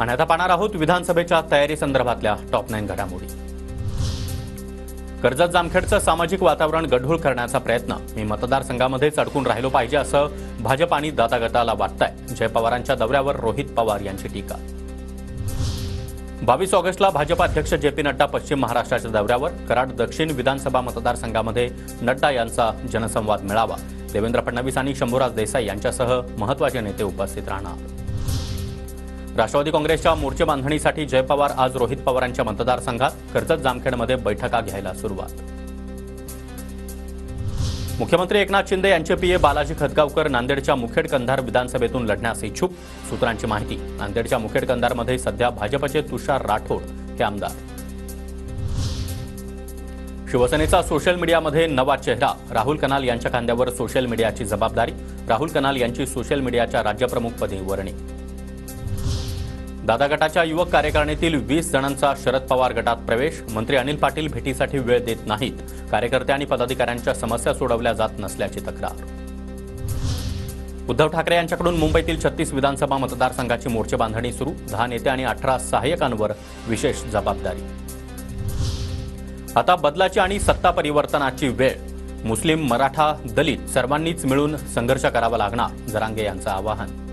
आणि आता पाहणार आहोत विधानसभेच्या तयारी संदर्भातल्या टॉप 9 घडामोडी। कर्जत जामखेडचं सामाजिक वातावरण गढूळ करण्याचा प्रयत्न मी मतदारसंघामध्येच अडकून राहिलो पाहिजे असं भाजप आणि दाता गटाला वाटतंय। जय पवारांच्या दौऱ्यावर रोहित पवार यांची टीका। 22 ऑगस्टला भाजप अध्यक्ष जे.पी. नड्डा पश्चिम महाराष्ट्राच्या दौऱ्यावर। कराड दक्षिण विधानसभा मतदारसंघामध्ये नड्डा यांचा जनसंवाद मेळावा। देवेंद्र फडणवीस आणि शंभूराज देसाई यांच्यासह महत्त्वाचे नेते उपस्थित राहणार। राष्ट्रवादी काँग्रेसच्या मोर्चे बांधणीसाठी जय पवार आज रोहित पवारांच्या मतदारसंघात। कर्जत जामखेडमध्ये बैठका घ्यायला सुरुवात। मुख्यमंत्री एकनाथ शिंदे यांचे पीए बालाजी खतगावकर नांदेडच्या मुखेड कंधार विधानसभेतून लढण्यास इच्छुक। सूत्रांची माहिती, नांदेडच्या मुखेड कंधारमध्ये सध्या भाजपचे तुषार राठोड हे आमदार। शिवसेनेचा सोशल मीडियामध्ये नवा चेहरा, राहुल कनाल यांच्या खांद्यावर सोशल मीडियाची जबाबदारी। राहुल कनाल यांची सोशल मीडियाच्या राज्यप्रमुखपदी वर्णी। दादा गटाच्या युवक कार्यकारिणीतील 20 जणांचा शरद पवार गटात प्रवेश। मंत्री अनिल पाटील भेटीसाठी वेळ देत नाहीत। कार्यकर्ते आणि पदाधिकाऱ्यांच्या समस्या सोडवल्या जात नसल्याची तक्रार। उद्धव ठाकरे यांच्याकडून मुंबईतील 36 विधानसभा मतदारसंघाची मोर्चे बांधणी सुरू। 10 नेते आणि 18 सहाय्यकांवर विशेष जबाबदारी। आता बदलाची आणि सत्ता परिवर्तनाची वेळ। मुस्लिम, मराठा, दलित सर्वांनीच मिळून संघर्ष करावा लागणार, जरांगे यांचं आवाहन।